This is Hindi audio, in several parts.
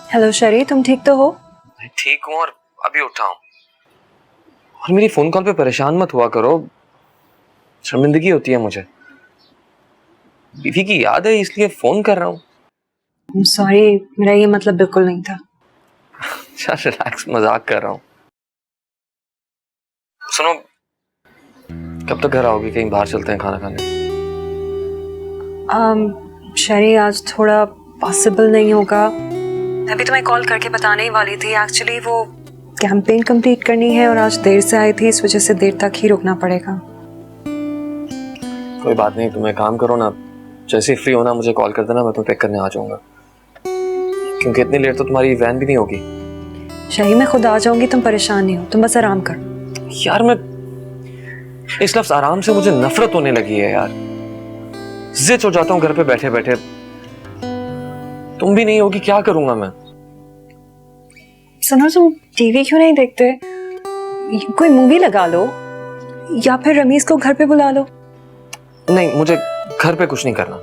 हेलो शरी, तुम ठीक तो हो? ठीक हूँ और अभी उठा हूँ। और मेरी फोन कॉल पे परेशान मत हुआ करो, शर्मिंदगी होती है मुझे। बीवी की याद है इसलिए फोन कर रहा हूँ। सॉरी, मेरा ये मतलब बिल्कुल नहीं था। अच्छा रिलैक्स, मजाक कर रहा हूँ। सुनो, कब तक घर आओगे? कहीं बाहर चलते हैं खाना खाने। शरी आज थोड़ा पॉसिबल नहीं होगा। अभी तुम्हें कॉल करके बताने ही वाली थी। एक्चुअली वो कैंपेन कंप्लीट करनी है और आज देर से आई थी, इस वजह से देर तक ही रुकना पड़ेगा। कोई बात नहीं, तुम एक काम करो ना, जैसे ही फ्री होना मुझे कॉल कर देना, मैं तुम्हें पिक करने आ जाऊंगा। क्योंकि इतनी लेट तो तुम्हारी वैन भी नहीं होगी। शरी मैं खुद आ जाऊंगी, तुम परेशान नहीं हो, तुम बस आराम करो। यार मैं इस लफ्ज आराम से मुझे नफरत होने लगी है यार। जिद हो जाता हूँ घर पे बैठे बैठे। तुम भी नहीं होगी, क्या करूंगा मैं। सुनो, तुम टीवी क्यों नहीं देखते? कोई मूवी लगा लो या फिर रमीज को घर पे बुला लो। नहीं, मुझे घर पे कुछ नहीं करना।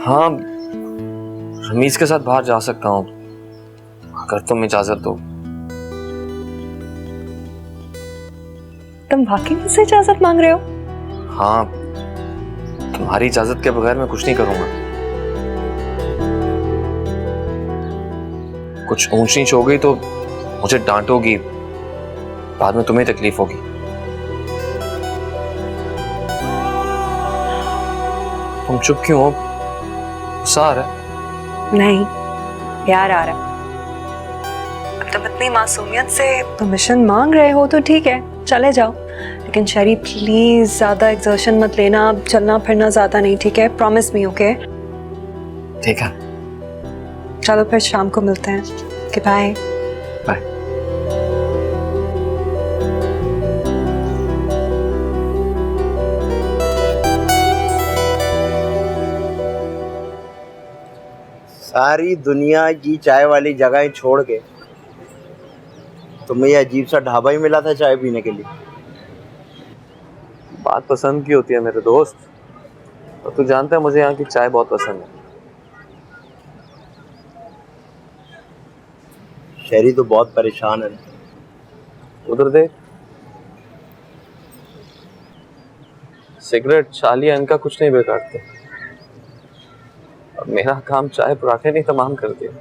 हाँ, रमीज के साथ बाहर जा सकता हूँ अगर तुम इजाजत दो। तुम वाकई मुझसे इजाजत मांग रहे हो? हाँ, तुम्हारी इजाजत के बगैर मैं कुछ नहीं करूंगा। कुछ ऊंच नीच हो गई तो मुझे डांटोगी, बाद में तुम्हें तकलीफ होगी। तुम चुप क्यों हो? गुस्सा आ रहा है? नहीं, प्यार आ रहा है। अब तुम इतनी मासूमियत से परमिशन मांग रहे हो तो ठीक है, चले जाओ। लेकिन शरी प्लीज ज्यादा एक्सर्शन मत लेना, अब चलना फिरना ज्यादा नहीं, ठीक है? Promise me, okay? ठीक है, चलो फिर शाम को मिलते हैं। Okay, bye bye. सारी दुनिया की चाय वाली जगह छोड़ के तुम्हें ये अजीब सा ढाबा ही मिला था चाय पीने के लिए। बात पसंद की होती है मेरे दोस्त, और तू जानता है मुझे यहाँ की चाय बहुत पसंद है। शहरी तो बहुत परेशान है। उधर देख, सिगरेट चालियां इनका कुछ नहीं बिगाड़ते, और मेरा काम चाय पराठे नहीं तमाम कर दिया।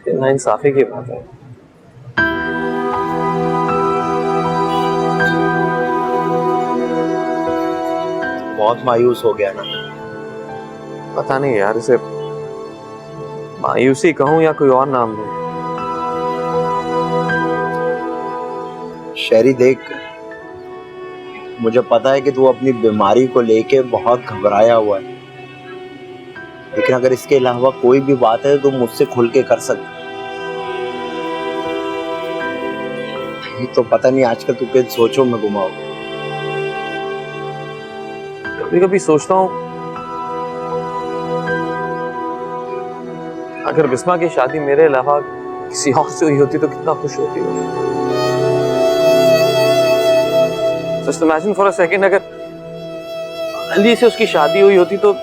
ये नाइंसाफी की बात है। बहुत मायूस हो गया ना? पता नहीं यार, इसे मायूसी कहूं या कोई और नाम दूं। शहरी देख, मुझे पता है कि तू अपनी बीमारी को लेके बहुत घबराया हुआ है, लेकिन अगर इसके अलावा कोई भी बात है तो मुझसे खुल के कर सकते। तो पता नहीं आजकल तू किन सोचों में गुमा हो। कभी कभी सोचता हूँ अगर बिस्मा की शादी मेरे अलावा किसी और से हुई होती तो कितना खुश होती हो। Just imagine for a second, अगर अली से उसकी शादी हुई होती तो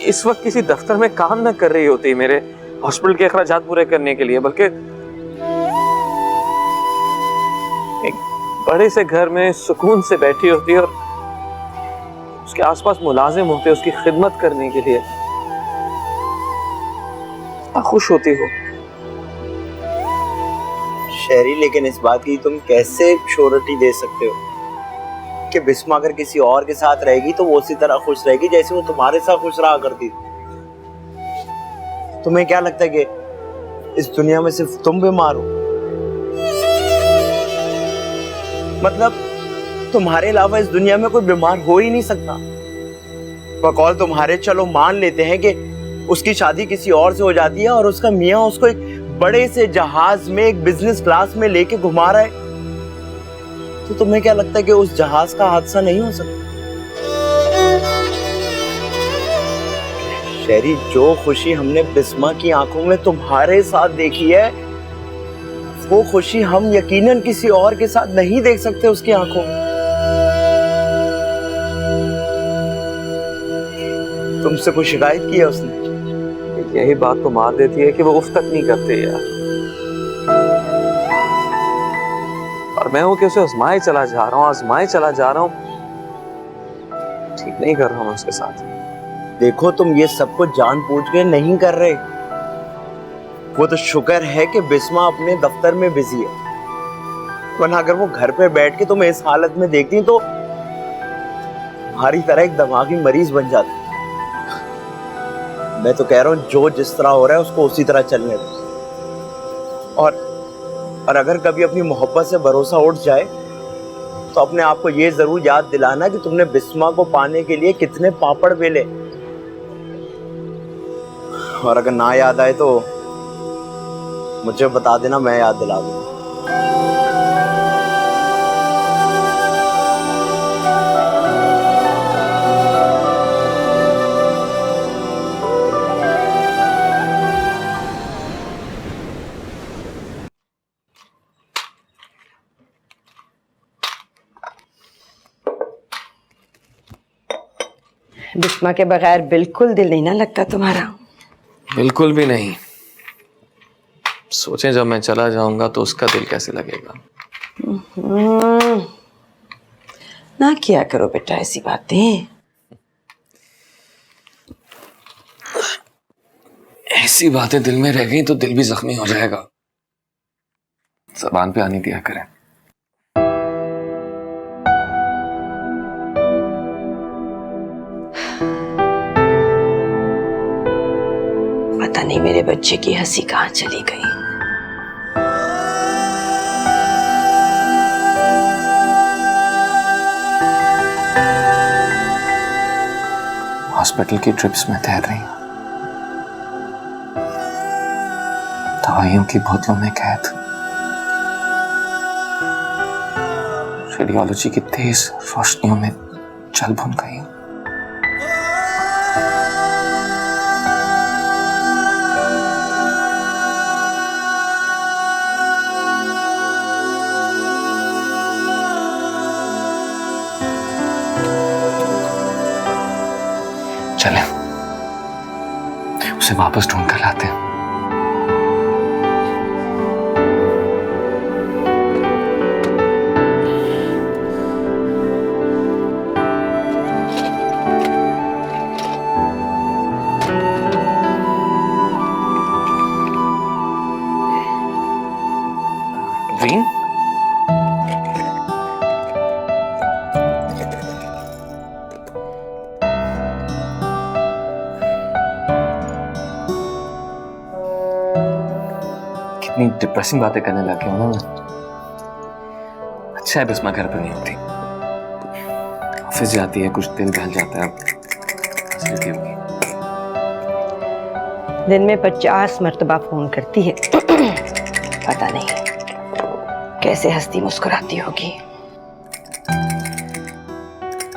इस वक्त किसी दफ्तर में काम न कर रही होती मेरे हॉस्पिटल के अखराजात पूरे करने के लिए, बल्कि एक बड़े से घर में सुकून से बैठी होती और उसके आसपास मुलाजिम होते उसकी खिदमत करने के लिए। खुश होती हो शहरी, लेकिन इस बात की तुम कैसे श्योरिटी दे सकते हो कि बिस्मा अगर किसी और के साथ रहेगी तो वो उसी तरह खुश रहेगी जैसे वो तुम्हारे साथ खुश रहा करती थी? तुम्हें क्या लगता है कि इस दुनिया में सिर्फ तुम बीमार हो? मतलब तुम्हारे अलावा इस दुनिया में कोई बीमार हो ही नहीं सकता। बकौल तुम्हारे चलो मान लेते हैं कि उसकी शादी किसी और से हो जाती है और उसका मियां उसको एक बड़े से जहाज में एक बिजनेस क्लास में लेके घुमा रहा है, तो तुम्हें क्या लगता है कि उस जहाज का हादसा नहीं हो सकता? शहरी, जो खुशी हमने बिस्मा की आंखों में तुम्हारे साथ देखी है, वो खुशी हम यकीनन किसी और के साथ नहीं देख सकते उसकी आंखों में। तुमसे कोई शिकायत की है उसने? यही बात तो मार देती है कि वो उफ तक नहीं करते यार। और मैं हूं कि उसे आजमाए चला जा रहा हूं, ठीक नहीं कर रहा हूं उसके साथ। देखो तुम ये सब कुछ जानबूझ के नहीं कर रहे। वो तो शुक्र है कि बिस्मा अपने दफ्तर में बिजी है, वरना अगर वो घर पे बैठ के तुम्हें इस हालत में देखती तो हमारी तरह एक दिमागी मरीज बन जाती। मैं तो कह रहा हूँ जो जिस तरह हो रहा है उसको उसी तरह चलने दो। और अगर कभी अपनी मोहब्बत से भरोसा उठ जाए तो अपने आप को ये जरूर याद दिलाना कि तुमने बिस्मा को पाने के लिए कितने पापड़ बेले। और अगर ना याद आए तो मुझे बता देना, मैं याद दिला दूंगा। बिस्मा के बगैर बिल्कुल दिल नहीं ना लगता तुम्हारा? बिल्कुल भी नहीं। सोचें जब मैं चला जाऊंगा तो उसका दिल कैसे लगेगा। ना किया करो बेटा ऐसी बातें। ऐसी बातें दिल में रह गई तो दिल भी जख्मी हो जाएगा। ज़बान पे आने दिया करें। पता नहीं मेरे बच्चे की हंसी कहाँ चली गई। हॉस्पिटल की ट्रिप्स में तैर रही हूं, दवाइयों की बोतलों में कैद, रेडियोलॉजी की तेज रोशनियों में चल भुन गई हूं। चलें, उसे वापस ढूंढ कर लाते हैं। रीन, कितनी डिप्रेसिंग बातें करने लग गया हूं ना मैं। अच्छा है बिस्मा घर पर नहीं होती, ऑफिस जाती है, कुछ दिल बहल जाता है। हंसती होगी। दिन में 50 मर्तबा फोन करती है। पता नहीं कैसे हंसती मुस्कुराती होगी।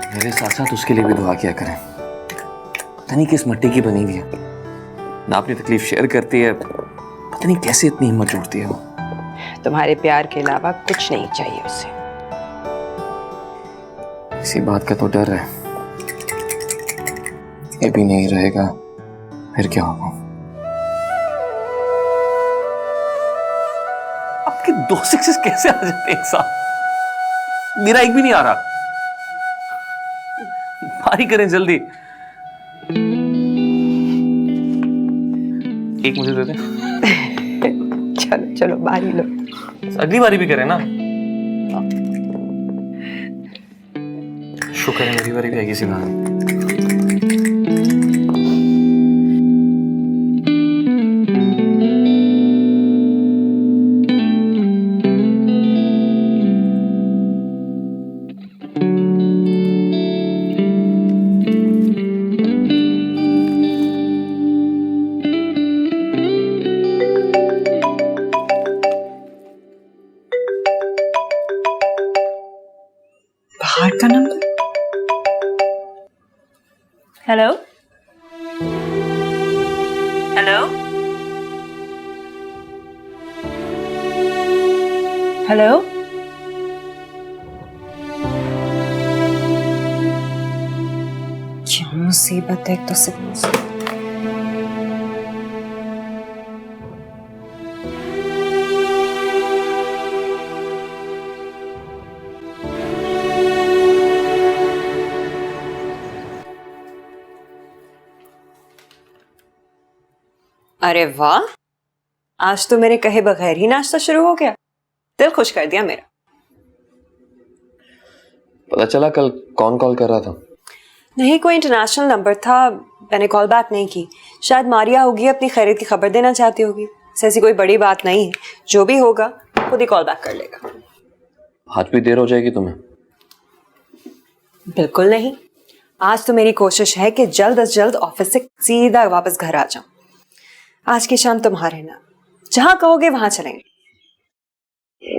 मेरे साथ साथ उसके लिए भी दुआ किया करें। पता नहीं किस मिट्टी की बनी हुई है, ना अपनी तकलीफ शेयर करती है, पता नहीं कैसे इतनी हिम्मत जोड़ती है वो। तुम्हारे प्यार के अलावा कुछ नहीं चाहिए उसे। इसी बात का तो डर है, ये भी नहीं रहेगा फिर क्या होगा। आपके 2 सिक्सेस कैसे आ जाते हैं एक साथ? मेरा एक भी नहीं आ रहा। पारी करें जल्दी। एक मुझे दे दे। चलो चलो बारी लो। अगली बारी भी करें ना। शुक्र है मेरी बारी भी आएगी इसी बार। बाहर का नंबर। हेलो हेलो हेलो, क्यों मुसीबत एक तो सिर्फ मुसीबत। अरे वाह, आज तो मेरे कहे बगैर ही नाश्ता शुरू हो गया। दिल खुश कर दिया मेरा। पता चला कल कौन कॉल कर रहा था? नहीं, कोई इंटरनेशनल नंबर था, मैंने कॉल बैक नहीं की। शायद मारिया होगी, अपनी खैरियत की खबर देना चाहती होगी। ऐसी कोई बड़ी बात नहीं है, जो भी होगा खुद ही कॉल बैक कर लेगा। आज भी देर हो जाएगी तुम्हें? बिल्कुल नहीं, आज तो मेरी कोशिश है कि जल्द से जल्द ऑफिस से सीधा वापस घर आ जाऊं। आज की शाम तुम्हारे नाम, जहां कहोगे वहां चलेंगे।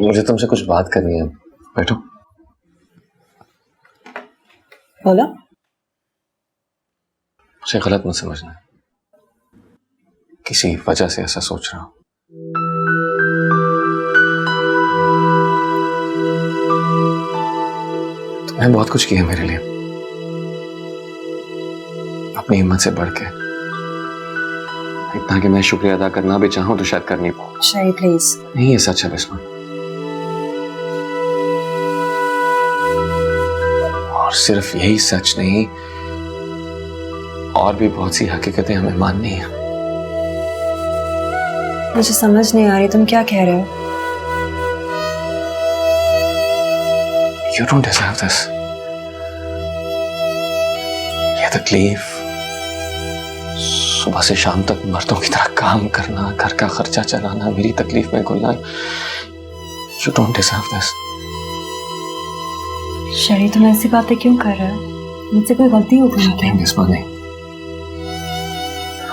मुझे तुमसे कुछ बात करनी है, बैठो। बोलो। मुझे गलत मत समझना, किसी वजह से ऐसा सोच रहा हूं। तुमने बहुत कुछ किया मेरे लिए, अपनी हिम्मत से बढ़ के, इतना कि मैं शुक्रिया अदा करना भी चाहूं तो शायद कर नहीं पाऊं। शाही प्लीज। नहीं, ये सच है बिस्मा, और सिर्फ यही सच नहीं, और भी बहुत सी हकीकतें हमें माननी है। मुझे समझ नहीं आ रही तुम क्या कह रहे हो। You don't deserve this. ये तकलीफ, सुबह से शाम तक मर्दों की तरह काम करना, घर का खर्चा चलाना, मेरी तकलीफ में घुलना, You don't deserve this. शरी, तुम ऐसी बातें क्यों कर रहे हो? मुझसे कोई गलती हो गई क्या? नहीं बिस्मा, नहीं।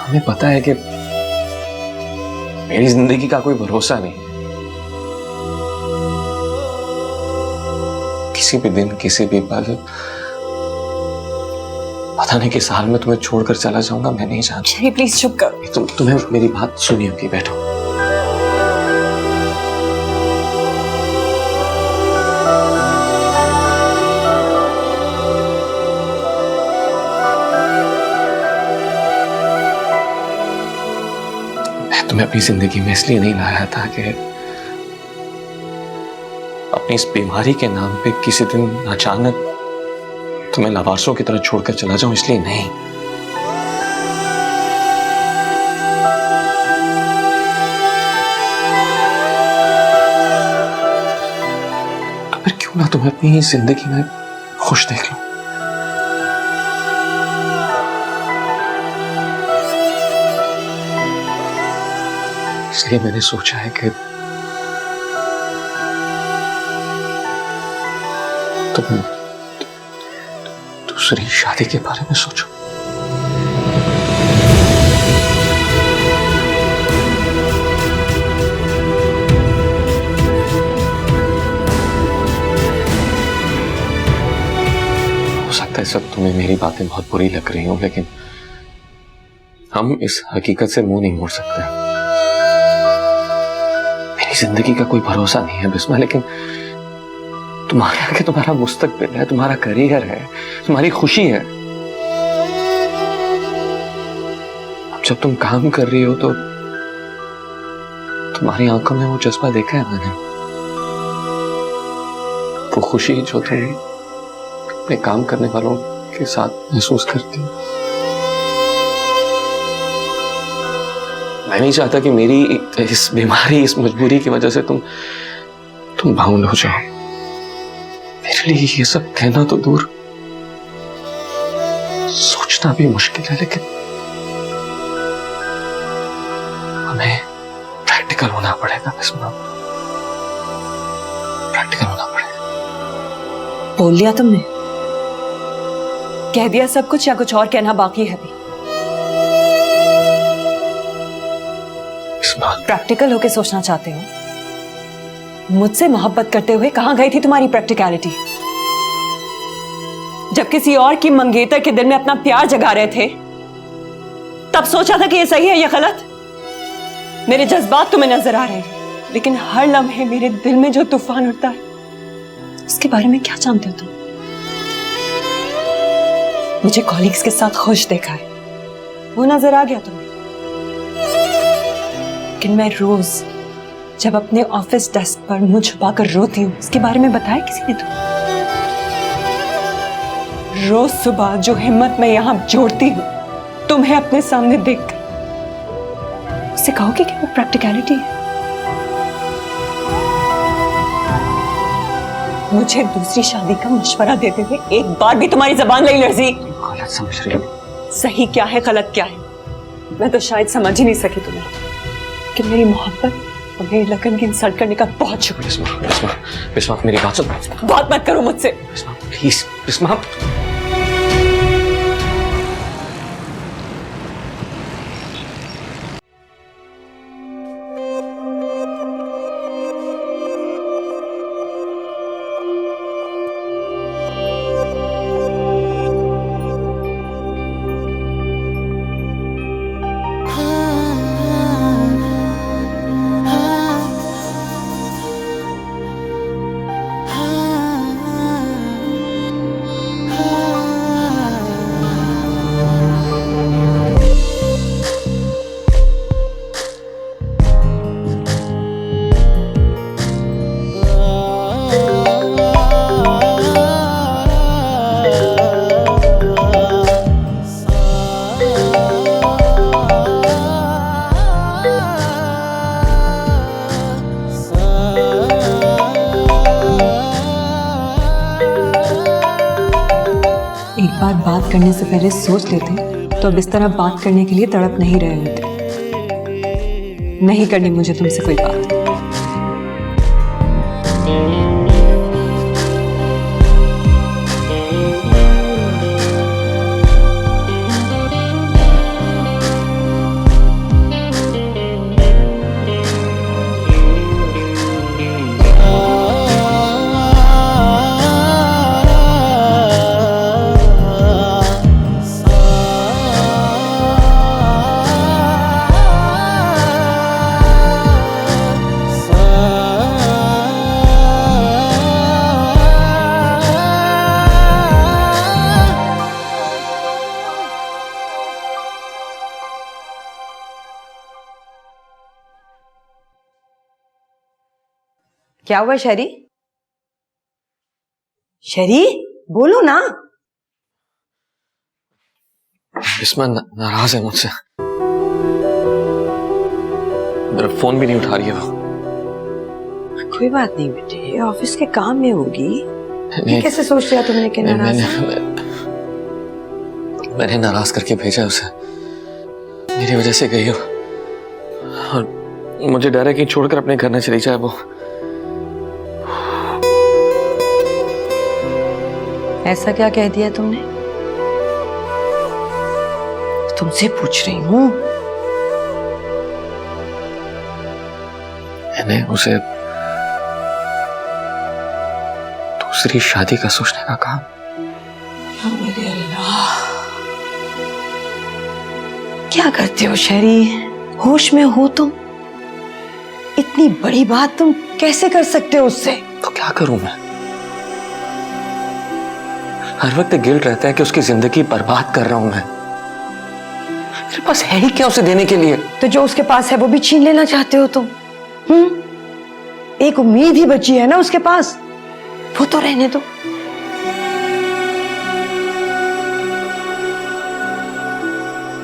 हमें पता है कि मेरी जिंदगी का कोई भरोसा नहीं। किसी भी दिन, किसी भी पल, पता नहीं किस हाल में तुम्हें छोड़कर चला जाऊंगा, मैं नहीं जानता। शरी प्लीज चुप करो। तुम्हें मेरी बात सुनी होगी, बैठो। मैं तुम्हें अपनी जिंदगी में इसलिए नहीं लाया था कि अपनी इस बीमारी के नाम पे किसी दिन अचानक तुम्हें लवारसों की तरह छोड़कर चला जाऊं, इसलिए नहीं। तो फिर क्यों ना तुम्हें अपनी जिंदगी में खुश देख लो। इसलिए मैंने सोचा है कि तुम दूसरी शादी के बारे में सोचो। हो सकता है सब तुम्हें मेरी बातें बहुत बुरी लग रही हों, लेकिन हम इस हकीकत से मुंह नहीं मोड़ सकते। मेरी जिंदगी का कोई भरोसा नहीं है बिस्मा, लेकिन तुम्हारे आगे तुम्हारा मुस्तकबिल है, तुम्हारा करियर है, तुम्हारी खुशी है। अब जब तुम काम कर रही हो तो तुम्हारी आंखों में वो जज्बा देखा है मैंने, वो खुशी जो तुम अपने काम करने वालों के साथ महसूस करती हो। मैं नहीं चाहता कि मेरी इस बीमारी, इस मजबूरी की वजह से तुम बाउंड हो जाओ। मेरे लिए ये सब कहना तो दूर, सोचना भी मुश्किल है, लेकिन हमें प्रैक्टिकल होना पड़ेगा बिस्मा, प्रैक्टिकल होना पड़ेगा। बोल लिया तुमने? कह दिया सब कुछ या कुछ और कहना बाकी है अभी? बिस्मा, प्रैक्टिकल होके सोचना चाहते हो? मुझसे मोहब्बत करते हुए कहां गई थी तुम्हारी प्रैक्टिकलिटी? जब किसी और की मंगेतर के दिल में अपना प्यार जगा रहे थे, तब सोचा था कि ये सही है या गलत? मेरे जज्बात तुम्हें नजर आ रहे हैं, लेकिन हर लम्हे मेरे दिल में जो तूफान उठता है, उसके बारे में क्या जानते हो तुम? मुझे कॉलीग्स के साथ खुश देखा है, वो नजर आ गया तुम्हें। लेकिन मैं रोज जब अपने ऑफिस डेस्क पर मुंह छुपाकर रोती हूँ, इसके बारे में बताया किसी ने तुम्हें? रोज सुबह जो हिम्मत मैं यहाँ जोड़ती हूँ तुम्हें अपने सामने देखकर, उससे कहोगे कि वो प्रैक्टिकलिटी है? मुझे दूसरी शादी का मशवरा देते हुए एक बार भी तुम्हारी जबान नहीं लर्जी। गलत समझ रही हो। सही क्या है गलत क्या है मैं तो शायद समझ ही नहीं सकी तुम्हें, कि मेरी मोहब्बत और मेरी लगन की इंसल्ट करने का बहुत शुक्रिया। बिस्मा, बिस्मा, बिस्मा, मेरी बात सुन। बात मत करो मुझसे। बिस्मा, प्लीज, बिस्मा। एक बार बात करने से पहले सोच लेते तो अब इस तरह बात करने के लिए तड़प नहीं रहे होते। नहीं करनी मुझे तुमसे कोई बात। क्या हुआ शरी? शरी बोलो ना। बिस्मा नाराज है मुझसे, मेरा फोन भी नहीं उठा रही है वो। कोई बात नहीं बेटे, ऑफिस के काम में होगी। नहीं, कैसे सोच लिया तुमने कि नाराज है? मैंने नाराज करके भेजा उसे, मेरी वजह से गई हो, और मुझे डर है कि छोड़कर अपने घर न चली जाए वो। ऐसा क्या कह दिया तुमने? तुमसे पूछ रही हूँ। मैंने उसे दूसरी शादी का सोचने का कहा। मेरे अल्लाह, क्या करते हो शरी? होश में हो तुम? इतनी बड़ी बात तुम कैसे कर सकते हो उससे? तो क्या करूं मैं? हर वक्त गिल्ट रहता है कि उसकी जिंदगी बर्बाद कर रहा हूं मैं। मेरे पास है ही क्या उसे देने के लिए? तो जो उसके पास है वो भी छीन लेना चाहते हो तुम? एक उम्मीद ही बची है ना उसके पास, वो तो रहने दो।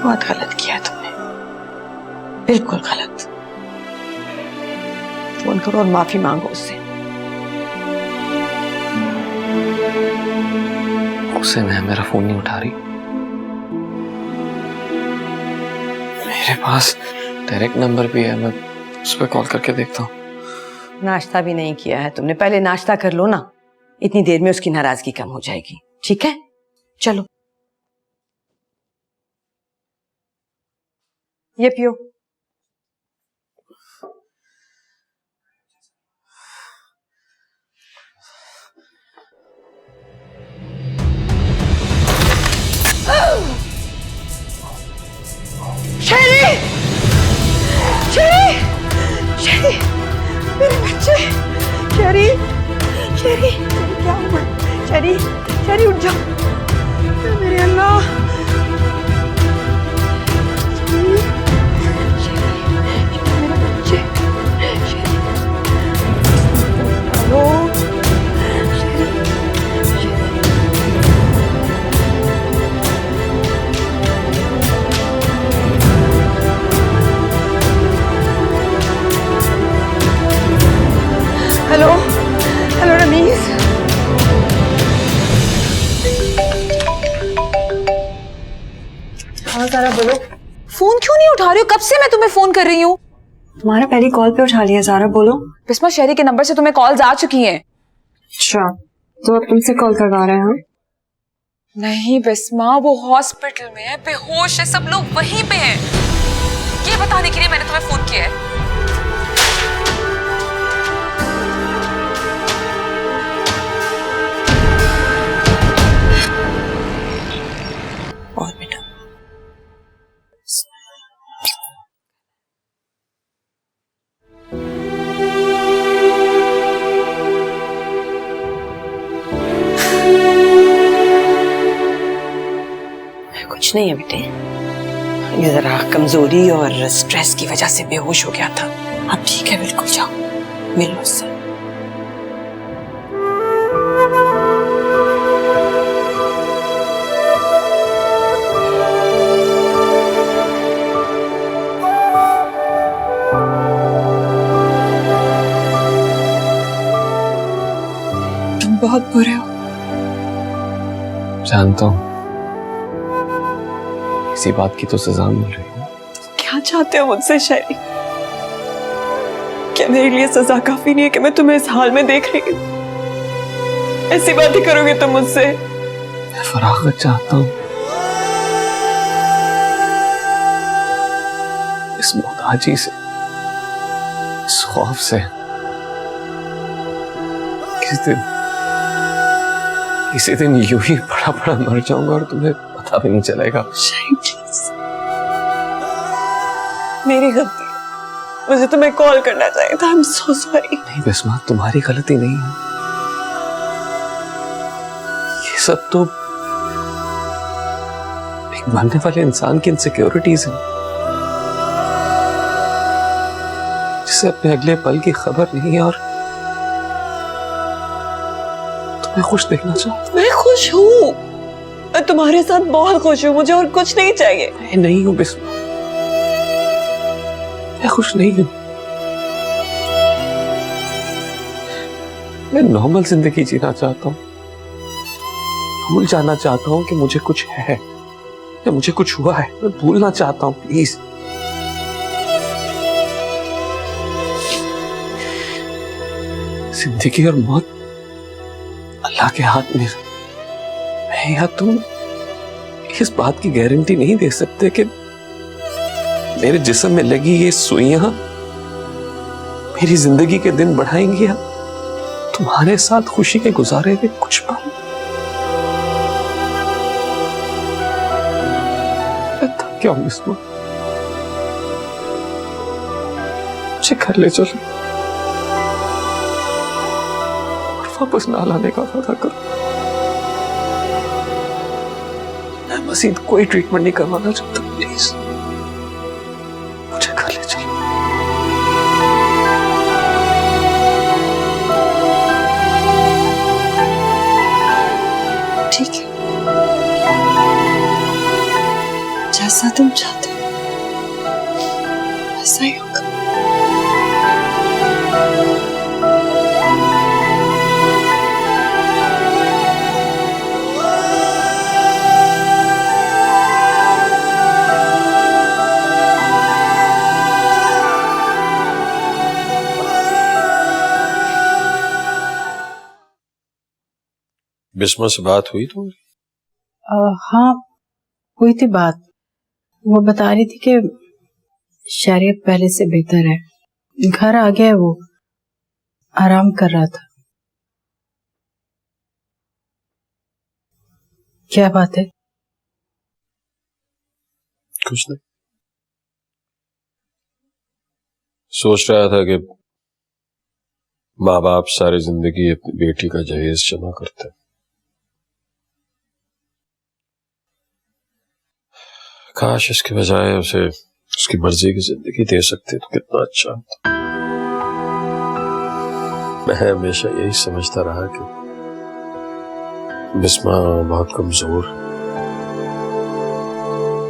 बहुत गलत किया तुमने, बिल्कुल गलत। फोन करो और माफी मांगो उससे। उससे मैं मेरा फोन नहीं उठा रही। मेरे पास डायरेक्ट नंबर भी है, मैं उस पर कॉल करके देखता हूँ। नाश्ता भी नहीं किया है तुमने, पहले नाश्ता कर लो ना। इतनी देर में उसकी नाराजगी कम हो जाएगी। ठीक है, चलो ये पियो। शेरी, शेरी, शेरी, मेरे बच्चे, शेरी, शेरी, क्या हुआ? शेरी, शेरी उठ जाओ, मेरे अल्लाह। मेरे बच्चे। हेलो। Hello hello Ramiz. हाँ सारा बोलो। फोन क्यों नहीं उठा रही हो? कब से मैं तुम्हें फोन कर रही हूँ। तुम्हारा पहली कॉल पे उठा लिया सारा, बोलो। बिस्मा शहरी के नंबर से तुम्हें कॉल्स आ चुकी हैं। अच्छा तो अब तुमसे कॉल करवा रहे हैं? नहीं बिस्मा, वो हॉस्पिटल में है, बेहोश है, सब लोग वहीं पे हैं। ये बताने के लिए मैंने तुम्हें फोन किया है। और बेटा कुछ नहीं है बेटे, ये जरा कमजोरी और स्ट्रेस की वजह से बेहोश हो गया था। अब ठीक है, बिल्कुल जाओ मिल लो उससे। तुम बहुत बुरे हो। जानता हूँ, इसी बात की तो सजा मिल रही है। क्या चाहते हो मुझसे शहरी? क्या मेरे लिए सजा काफी नहीं है कि मैं तुम्हें इस हाल में देख रही हूँ? ऐसी बातें करोगे तुम मुझसे? मैं फरागत चाहता हूँ, इस मोहताजी से, इस खौफ से। किसी दिन यूं ही बड़ा बड़ा मर जाऊंगा और तुम्हें पता भी नहीं चलेगा। मेरी गलती है, मुझे तुम्हें कॉल करना चाहिए था। I am so sorry. नहीं बिस्मा, तुम्हारी गलती नहीं है। ये सब तो एक मरने वाले इंसान की इनसिक्योरिटीज हैं, जिसे अपने अगले पल की खबर नहीं है और तुम्हें खुश देखना चाहता। मैं खुश हूँ, मैं तुम्हारे साथ बहुत खुश हूँ, मुझे और कुछ नहीं चाहिए। मैं नहीं हूं बिस्मा, मैं खुश नहीं हूं। मैं नॉर्मल जिंदगी जीना चाहता हूं, भूल जाना चाहता हूं कि मुझे कुछ है या मुझे कुछ हुआ है। मैं भूलना चाहता हूं, प्लीज। जिंदगी और मौत अल्लाह के हाथ में। मैं या तुम इस बात की गारंटी नहीं दे सकते कि मेरे जिस्म में लगी ये सुइयां मेरी जिंदगी के दिन बढ़ाएंगी या तुम्हारे साथ खुशी के गुजारे हुए कुछ पल। क्या बिस्मा, मुझे घर ले चलो और वापस ना लाने का वादा करो। मैं मजीद कोई ट्रीटमेंट नहीं करवाना चाहता, प्लीज मुझे घर ले चलो। ठीक है, जैसा तुम चाहते हो वैसा ही होगा। बिस्मा से बात हुई तुम्हारी? हाँ हुई थी बात। वो बता रही थी कि शरीर पहले से बेहतर है, घर आ गया है, वो आराम कर रहा था। क्या बात है? कुछ नहीं, सोच रहा था कि माँ बाप सारी जिंदगी अपनी बेटी का जहेज जमा करते हैं, काश इसके बजाय उसे उसकी मर्जी की जिंदगी दे सकते तो कितना अच्छा होता। मैं हमेशा यही समझता रहा कि बिस्मा बहुत कमजोर,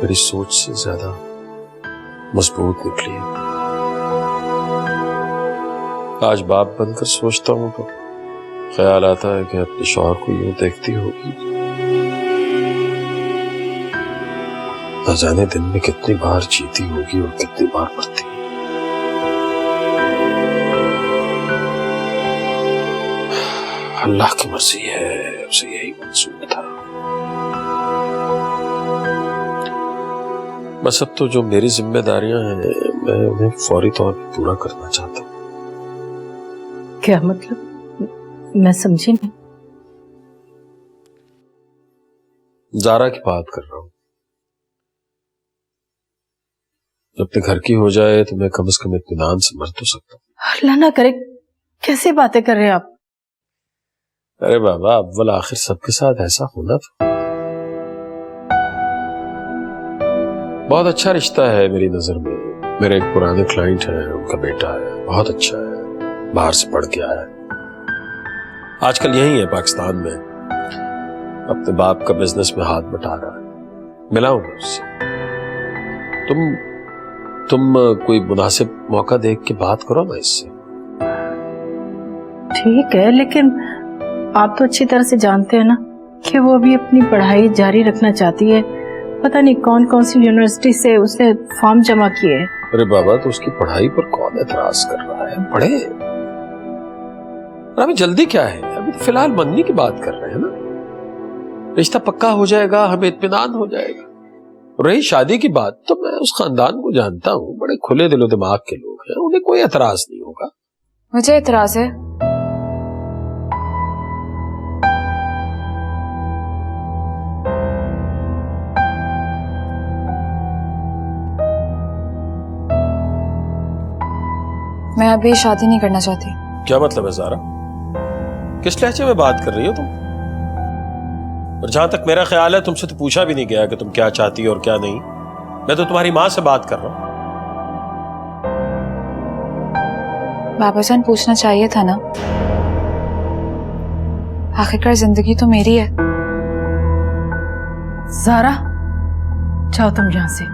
मेरी सोच से ज्यादा मजबूत निकली है। आज बाप बनकर सोचता हूं तो ख्याल आता है कि अपने शौहर को यूं देखती होगी, न जाने दिन में कितनी बार जीती होगी और कितनी बार मरती। अल्लाह की मर्जी है, उसे यही मंजूर था। बस अब तो जो मेरी जिम्मेदारियां हैं मैं उन्हें फौरी तौर पर पूरा करना चाहता हूँ। क्या मतलब? मैं समझी नहीं। जारा की बात कर रहा हूं। जब अपने घर की हो जाए तो मैं कम से कम इत्मीनान से मर तो सकता हूँ। अल्लाह ना करे, कैसी बातें कर रहे हैं आप? अरे बाबा, अव्वल आखिर सबके साथ ऐसा होना था। बहुत अच्छा रिश्ता है मेरी नजर में। मेरे एक पुराने क्लाइंट हैं, उनका बेटा है, बहुत अच्छा है, बाहर से पढ़ के आया है, आजकल यही है पाकिस्तान में, अपने बाप का बिजनेस में हाथ बटा रहा है। मिला हूं मैं उससे। तुम कोई मुनासिब मौका देख के बात करो ना इससे। ठीक है, लेकिन आप तो अच्छी तरह से जानते हैं ना कि वो अभी अपनी पढ़ाई जारी रखना चाहती है। पता नहीं कौन कौन सी यूनिवर्सिटी से उसने फॉर्म जमा किए हैं। अरे बाबा, तो उसकी पढ़ाई पर कौन एतराज कर रहा है? पढ़े। अभी जल्दी क्या है? अभी फिलहाल मंगनी की बात कर रहे हैं ना, रिश्ता पक्का हो जाएगा, हमें इत्मीनान हो जाएगा। रही शादी की बात, तो मैं उस खानदान को जानता हूँ, बड़े खुले दिलो दिमाग के लोग हैं, उन्हें कोई एतराज नहीं होगा। मुझे एतराज है। मैं अभी शादी नहीं करना चाहती। क्या मतलब है ज़ारा? किस लहजे में बात कर रही हो तुम? और जहां तक मेरा ख्याल है, तुमसे तो पूछा भी नहीं गया कि तुम क्या चाहती हो और क्या नहीं। मैं तो तुम्हारी माँ से बात कर रहा हूं। बाबा जान, पूछना चाहिए था ना, आखिरकार जिंदगी तो मेरी है। ज़ारा, जाओ तुम यहाँ से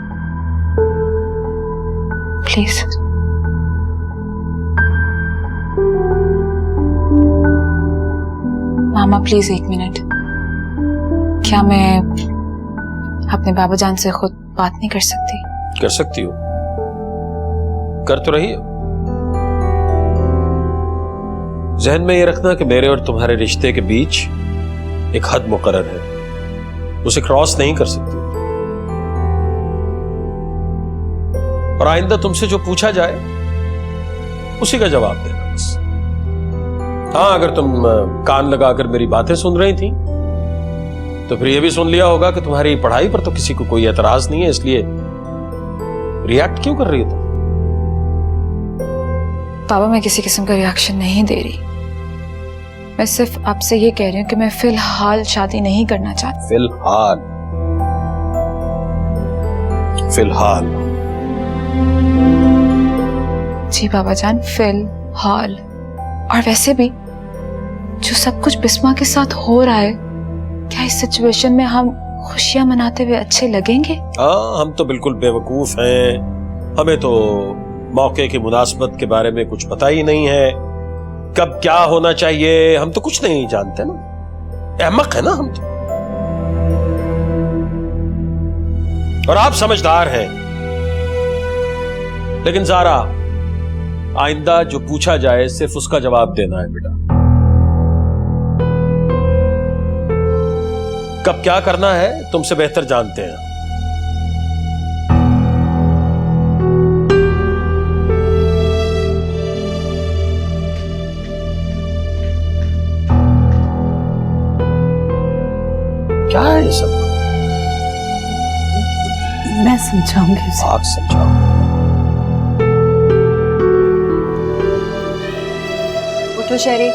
प्लीज। Mama please, 1 minute. क्या मैं अपने बाबा जान से खुद बात नहीं कर सकती? कर सकती हो, कर तो रही हो। जहन में ये रखना कि मेरे और तुम्हारे रिश्ते के बीच एक हद मुकर्रर है, उसे क्रॉस नहीं कर सकती। और आइंदा तुमसे जो पूछा जाए उसी का जवाब देना बस। हाँ, अगर तुम कान लगाकर मेरी बातें सुन रही थी तो फिर यह भी सुन लिया होगा कि तुम्हारी पढ़ाई पर तो किसी को कोई एतराज नहीं है, इसलिए रिएक्ट क्यों कर रही हो तुम? बाबा, मैं किसी किस्म का रिएक्शन नहीं दे रही। मैं सिर्फ आपसे ये कह रही हूँ कि मैं फिलहाल शादी नहीं करना चाहती। फिलहाल? फिलहाल? जी बाबा जान, फिलहाल। और वैसे भी जो सब कुछ बिस्मा के साथ हो रहा है, क्या इस सिचुएशन में हम खुशियां मनाते हुए अच्छे लगेंगे? हाँ, हम तो बिल्कुल बेवकूफ हैं। हमें तो मौके की मुनासबत के बारे में कुछ पता ही नहीं है, कब क्या होना चाहिए हम तो कुछ नहीं जानते ना। अहमक है ना हम तो। और आप समझदार हैं। लेकिन ज़ारा, आइंदा जो पूछा जाए सिर्फ उसका जवाब देना है बेटा। कब क्या करना है तुमसे बेहतर जानते हैं। क्या है ये सब? मैं समझाऊंगी उसे। आप समझाओ। उठो शेरी।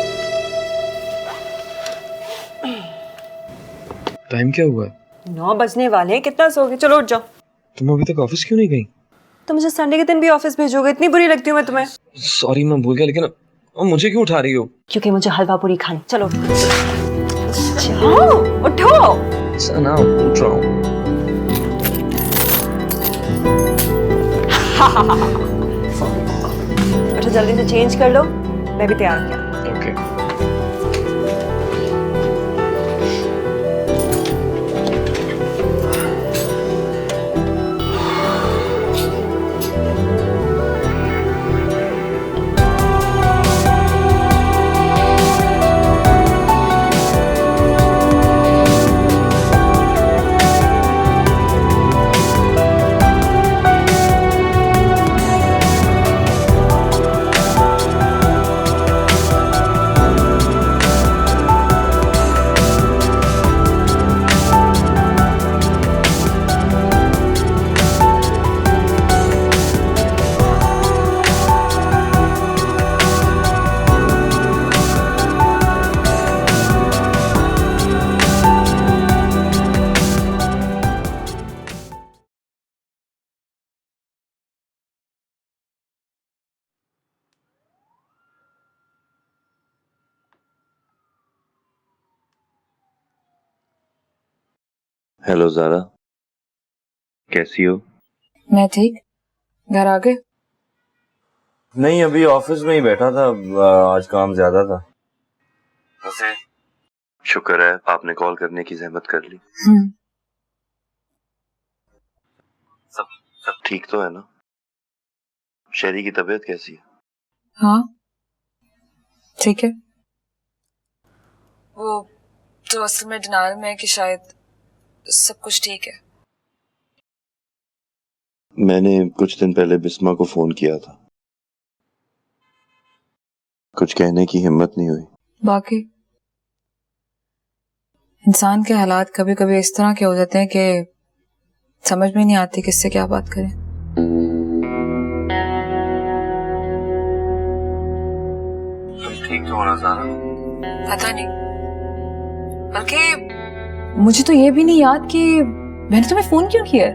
टाइम क्या हुआ है? 9 बजने वाले हैं, कितना सोगे? चलो उठ जाओ। तुम अभी तक ऑफिस क्यों नहीं गई? तो मुझे संडे के दिन भी ऑफिस भेजोगे? इतनी बुरी लगती हूँ मैं तुम्हें? सॉरी मैं भूल गया, लेकिन अब मुझे क्यों उठा रही हो? क्योंकि मुझे हलवा पूरी खानी। चलो जाओ, उठो। सना उठ रहा हूँ। उठो, जल्दी से चेंज कर लो, मैं भी तैयार हूँ। ओके। हेलो ज़ारा, कैसी हो? मैं ठीक। घर आ गए? नहीं, अभी ऑफिस में ही बैठा था। आज काम ज्यादा था। वैसे शुक्र है आपने कॉल करने की जहमत कर ली। सब सब ठीक तो है ना? शेरी की तबीयत कैसी है? हाँ ठीक है। वो तो असल में डिनाल में है कि शायद सब कुछ ठीक है। मैंने कुछ दिन पहले बिस्मा को फोन किया था, कुछ कहने की हिम्मत नहीं हुई। बाकी इंसान के हालात कभी कभी इस तरह के हो जाते हैं कि समझ में नहीं आती किससे क्या बात करें। तुम ठीक तो हो ना ज़ारा? पता नहीं, बल्कि मुझे तो ये भी नहीं याद कि मैंने तुम्हें फोन क्यों किया।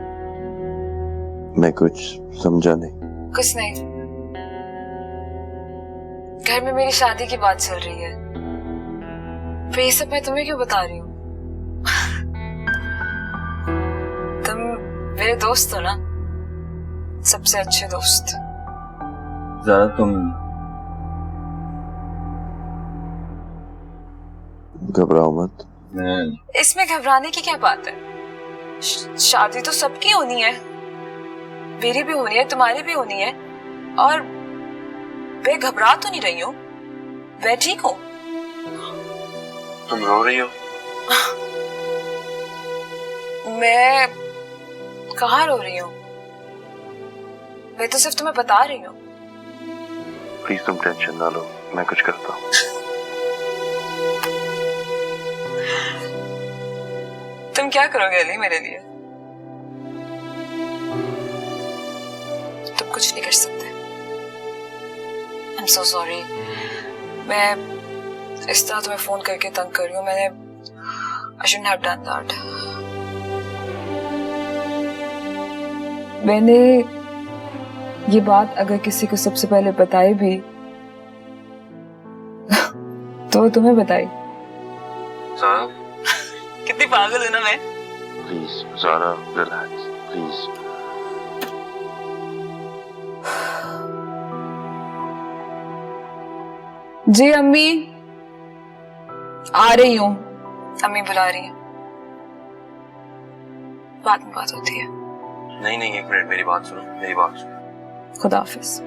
मैं कुछ समझा नहीं। कुछ नहीं, घर में मेरी शादी की बात चल रही है, फिर ये सब मैं तुम्हें क्यों बता रही हूँ? तुम मेरे दोस्त हो ना, सबसे अच्छे दोस्त। ज़ारा तुम घबराओ मत। इसमें घबराने की क्या बात है? शादी तो सबकी होनी है, मेरी भी होनी है, तुम्हारी भी होनी है, और मैं घबरा तो नहीं रही हूँ, मैं ठीक हूँ। तुम रो रही हो? मैं कहाँ रो रही हूँ? मैं तो सिर्फ तुम्हें बता रही हूँ। प्लीज तुम टेंशन ना लो, मैं कुछ करता हूँ। तुम क्या करोगे अली मेरे लिए? तुम कुछ नहीं कर सकते। I'm so sorry। मैं इस तरह तुम्हें फोन करके तंग कर रही हूँ। मैंने I shouldn't have done that। मैंने ये बात अगर किसी को सबसे पहले बताई भी तो तुम्हें बताई। ज़ारा कितनी पागल हूँ ना मैं। Please Zara relax please. जी अम्मी आ रही हूँ, अम्मी बुला रही है, बाद में बात होती है। नहीं नहीं, एक मिनट, मेरी बात सुनो, मेरी बात सुनो। खुदा हाफिज।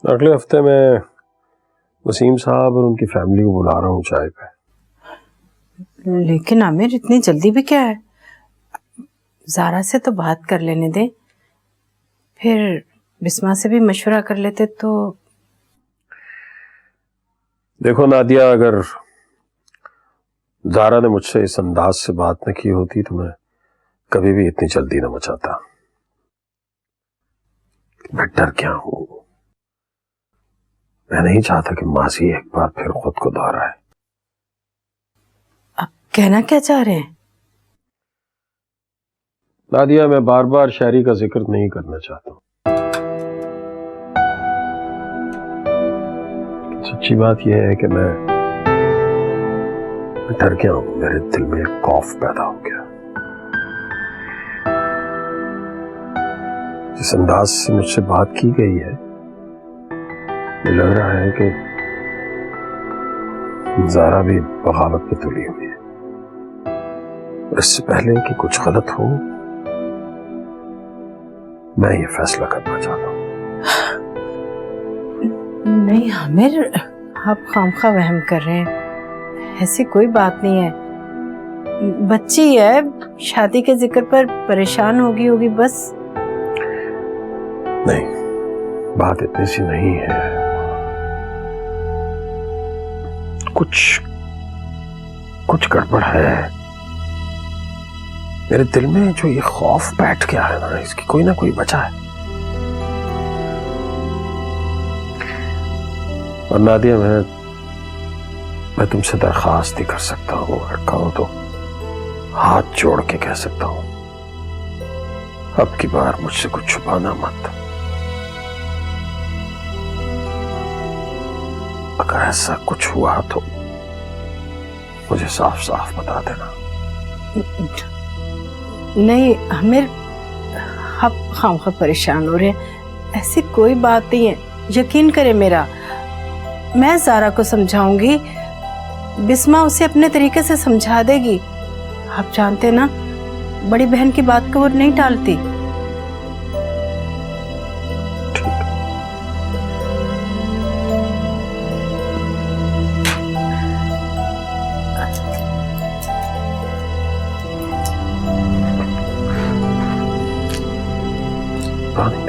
अगले हफ्ते मैं वसीम साहब और उनकी फैमिली को बुला रहा हूँ चाय पे। लेकिन आमिर इतनी जल्दी भी क्या है? ज़ारा से तो बात कर लेने दे, फिर बिस्मा से भी मशवरा कर लेते तो। देखो नादिया, अगर ज़ारा ने मुझसे इस अंदाज से बात न की होती तो मैं कभी भी इतनी जल्दी न मचाता। मैं डर गया हूं। मैं नहीं चाहता कि मासी एक बार फिर खुद को दोहराए। अब कहना क्या चाह रहे हैं? नादिया, मैं बार बार शायरी का जिक्र नहीं करना चाहता हूं। सच्ची बात यह है कि मैं डर गया हूं। मेरे दिल में एक खौफ पैदा हो गया। जिस अंदाज से मुझसे बात की गई है, मुझे लग रहा है कि ज़ारा भी बगावत पे तुली हुई है। और इससे पहले कि कुछ गलत हो, मैं ये फैसला करना चाहता हूं। नहीं आमिर, आप खामखा वहम कर रहे हैं। ऐसी कोई बात नहीं है। बच्ची है, शादी के जिक्र पर परेशान होगी बस। नहीं, बात इतनी सी नहीं है। कुछ गड़बड़ है। मेरे दिल में जो ये खौफ बैठ गया है ना, इसकी कोई ना कोई वजह है। और नादिया, मैं तुमसे दरखास्त ही कर सकता हूँ। अगर कहो तो हाथ जोड़ के कह सकता हूँ, अब की बार मुझसे कुछ छुपाना मत। अगर ऐसा कुछ हुआ तो मुझे साफ साफ बता देना। नहीं आमिर, आप खामखा परेशान हो रहे हैं। ऐसी कोई बात नहीं है, यकीन करें मेरा। मैं ज़ारा को समझाऊंगी, बिस्मा उसे अपने तरीके से समझा देगी। आप जानते ना, बड़ी बहन की बात को वो नहीं टालती। पानी